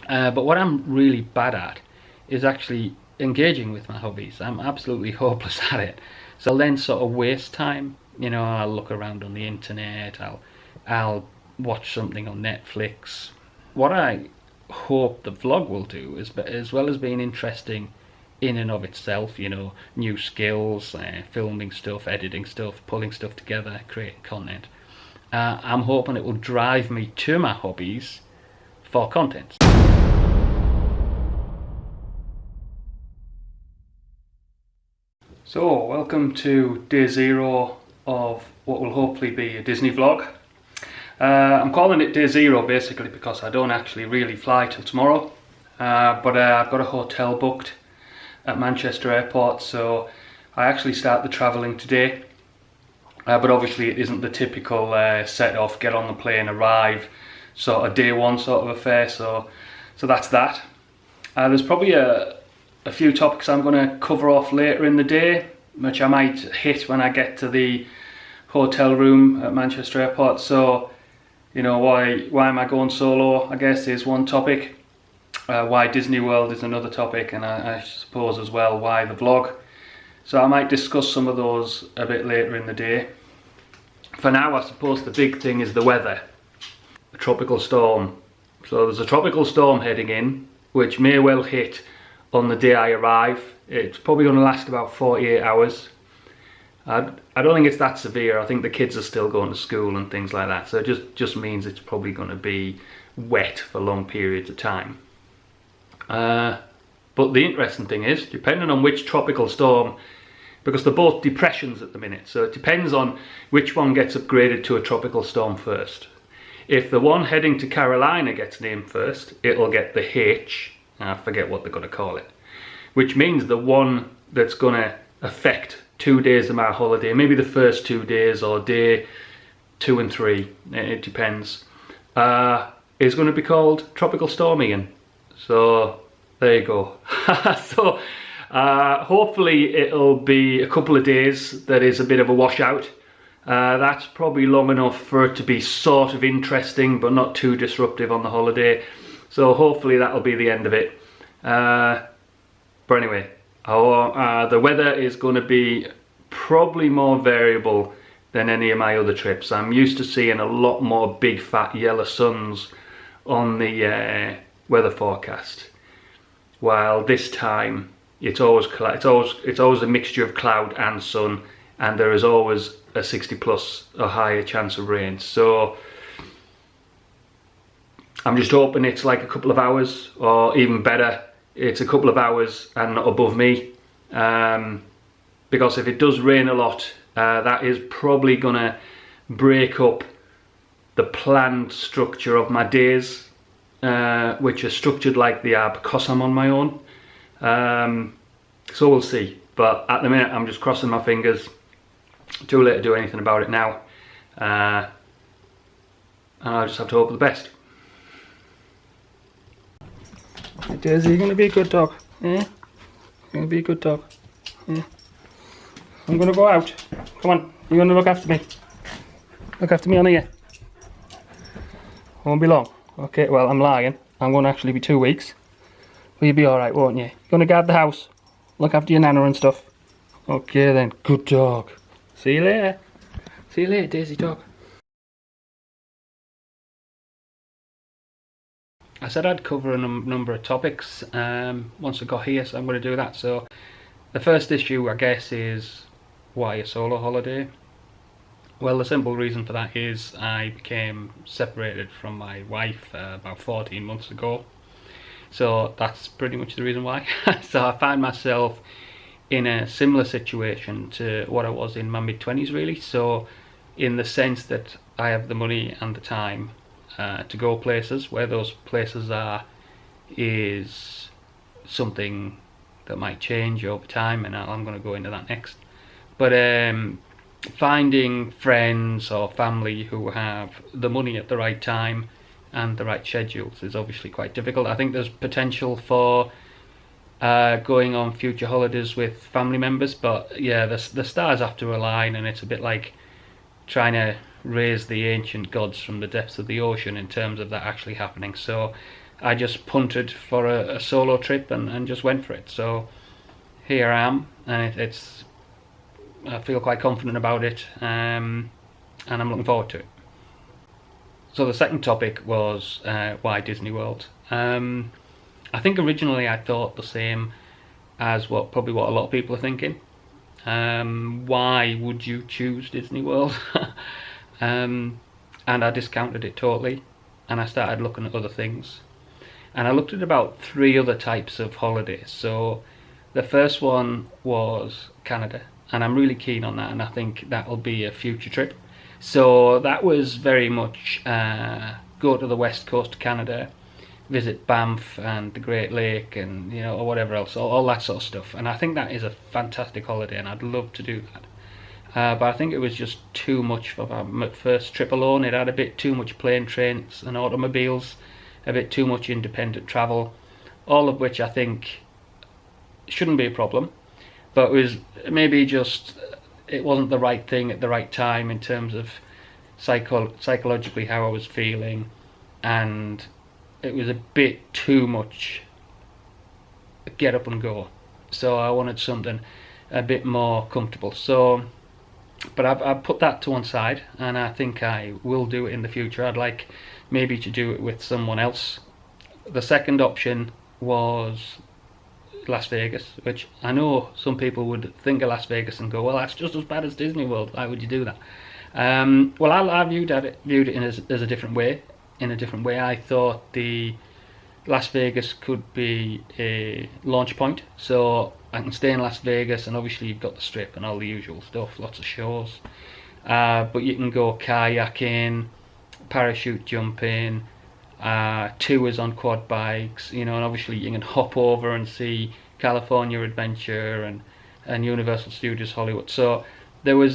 But what I'm really bad at is actually engaging with my hobbies. I'm absolutely hopeless at it. So I'll then sort of waste time. You know, I'll look around on the internet, I'll watch something on Netflix. What I hope the vlog will do is, as well as being interesting in and of itself, you know, new skills, filming stuff, editing stuff, pulling stuff together, creating content. I'm hoping it will drive me to my hobbies for content. So, welcome to day 0 of what will hopefully be a Disney vlog. I'm calling it day 0 basically because I don't actually really fly till tomorrow. But I've got a hotel booked at Manchester Airport, so I actually start the travelling today. But obviously it isn't the typical set off, get on the plane, arrive, sort of day 1 sort of affair, so that's that. There's probably a few topics I'm going to cover off later in the day, which I might hit when I get to the hotel room at Manchester Airport. So, you know, why am I going solo, I guess, is one topic. Why Disney World is another topic, and I suppose as well why the vlog. So I might discuss some of those a bit later in the day. For now, I suppose the big thing is the weather. A tropical storm. So there's a tropical storm heading in, which may well hit on the day I arrive. It's probably going to last about 48 hours. I don't think it's that severe. I think the kids are still going to school and things like that, so it just means it's probably going to be wet for long periods of time. But the interesting thing is, depending on which tropical storm, because they're both depressions at the minute, so it depends on which one gets upgraded to a tropical storm first. If the one heading to Carolina gets named first, it'll get the H, I forget what they're going to call it, which means the one that's going to affect 2 days of my holiday, maybe the first 2 days or day 2 and 3, it depends, is going to be called Tropical Storm Ian. So there you go. So hopefully it'll be a couple of days that is a bit of a washout. That's probably long enough for it to be sort of interesting but not too disruptive on the holiday. So hopefully that'll be the end of it. But anyway, the weather is going to be probably more variable than any of my other trips. I'm used to seeing a lot more big fat yellow suns on the weather forecast, while this time it's always a mixture of cloud and sun, and there is always a 60+ or higher chance of rain. So I'm just hoping it's like a couple of hours, or even better, it's a couple of hours and not above me. Because if it does rain a lot, that is probably gonna break up the planned structure of my days, which are structured like they are because I'm on my own. So we'll see. But at the minute, I'm just crossing my fingers. Too late to do anything about it now. And I'll just have to hope for the best. Daisy, you're going to be a good dog. Yeah? You're going to be a good dog. Yeah. I'm going to go out. Come on, you're going to look after me. Look after me on here. Won't be long. Okay, well, I'm lying. I'm going to actually be 2 weeks. But you'll be alright, won't you? You're going to guard the house. Look after your nana and stuff. Okay then, good dog. See you later. See you later, Daisy dog. I said I'd cover a number of topics once I got here, so I'm going to do that. So the first issue, I guess, is why a solo holiday? Well, the simple reason for that is I became separated from my wife about 14 months ago. So that's pretty much the reason why. So I find myself in a similar situation to what I was in my mid-20s, really. So in the sense that I have the money and the time to go places. Where those places are is something that might change over time, and I'm going to go into that next. But finding friends or family who have the money at the right time and the right schedules is obviously quite difficult. I think there's potential for going on future holidays with family members, but yeah, the stars have to align, and it's a bit like trying to raise the ancient gods from the depths of the ocean in terms of that actually happening. So I just punted for a solo trip and just went for it. So here I am, and I feel quite confident about it, and I'm looking forward to it. So the second topic was why Disney World. I think originally I thought the same as probably what a lot of people are thinking. Why would you choose Disney World? And I discounted it totally, and I started looking at other things. And I looked at about 3 other types of holidays. So the first one was Canada, and I'm really keen on that, and I think that'll be a future trip. So that was very much go to the west coast of Canada, visit Banff and the Great Lake, and or whatever else, all that sort of stuff. And I think that is a fantastic holiday, and I'd love to do that. But I think it was just too much for my first trip alone. It had a bit too much plane, trains, and automobiles, a bit too much independent travel, all of which I think shouldn't be a problem, but it was maybe just it wasn't the right thing at the right time in terms of psychologically how I was feeling, and it was a bit too much get up and go. So I wanted something a bit more comfortable. So, but I've put that to one side, and I think I will do it in the future. I'd like maybe to do it with someone else. The second option was Las Vegas, which I know some people would think of Las Vegas and go, well, that's just as bad as Disney World, why would you do that? Well, I viewed it as a different way. In a different way, I thought the Las Vegas could be a launch point, so I can stay in Las Vegas, and obviously you've got the Strip and all the usual stuff, lots of shows, but you can go kayaking, parachute jumping, tours on quad bikes, and obviously you can hop over and see California Adventure and Universal Studios Hollywood. So there was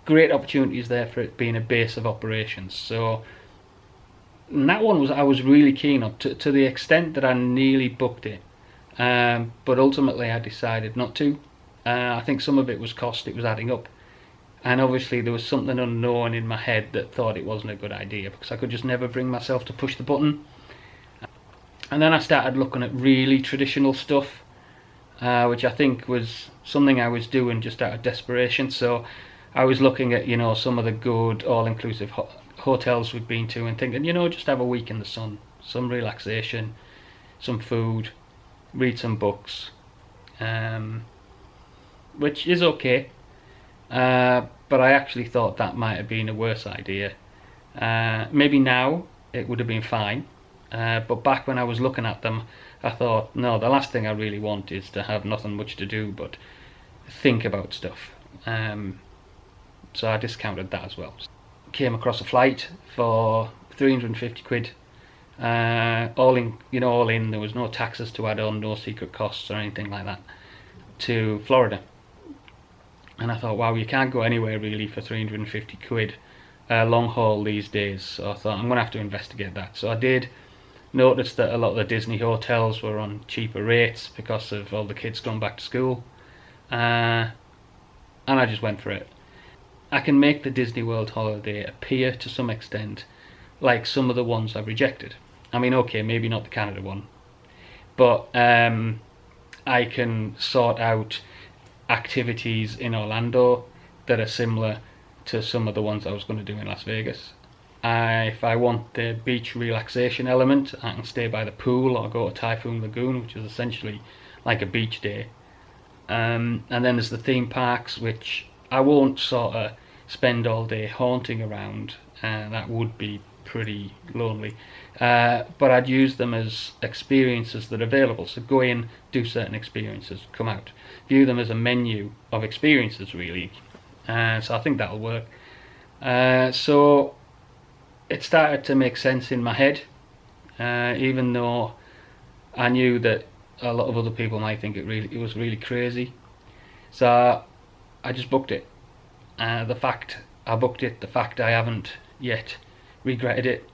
great opportunities there for it being a base of operations. So and that one I was really keen on, to the extent that I nearly booked it, but ultimately I decided not to. I think some of it was cost, it was adding up, and obviously there was something unknown in my head that thought it wasn't a good idea, because I could just never bring myself to push the button. And then I started looking at really traditional stuff, which I think was something I was doing just out of desperation. So I was looking at some of the good all-inclusive hotels we'd been to, and thinking just have a week in the sun, some relaxation, some food, read some books, which is okay, but I actually thought that might have been a worse idea. Maybe now it would have been fine, but back when I was looking at them, I thought, no, the last thing I really want is to have nothing much to do but think about stuff. So I discounted that as well. Came across a flight for 350 quid, all in, there was no taxes to add on, no secret costs or anything like that, to Florida. And I thought, wow, you can't go anywhere really for 350 quid long haul these days. So I thought, I'm going to have to investigate that. So I did notice that a lot of the Disney hotels were on cheaper rates because of all the kids going back to school, and I just went for it. I can make the Disney World holiday appear to some extent like some of the ones I've rejected. I mean, okay, maybe not the Canada one, but I can sort out activities in Orlando that are similar to some of the ones I was going to do in Las Vegas. If I want the beach relaxation element, I can stay by the pool or go to Typhoon Lagoon, which is essentially like a beach day. And then there's the theme parks, which I won't sort of spend all day haunting around, that would be pretty lonely, but I'd use them as experiences that are available. So go in, do certain experiences, come out, view them as a menu of experiences really. So I think that'll work. So it started to make sense in my head, even though I knew that a lot of other people might think it was really crazy. So I just booked it. The fact I booked it, the fact I haven't yet regretted it,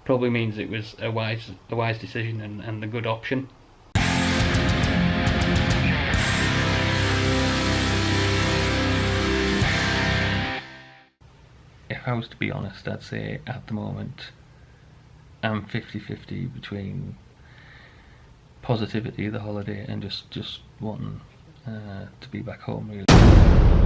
probably means it was a wise decision and a good option. If I was to be honest, I'd say at the moment I'm 50-50 between positivity, the holiday, and just wanting to be back home really.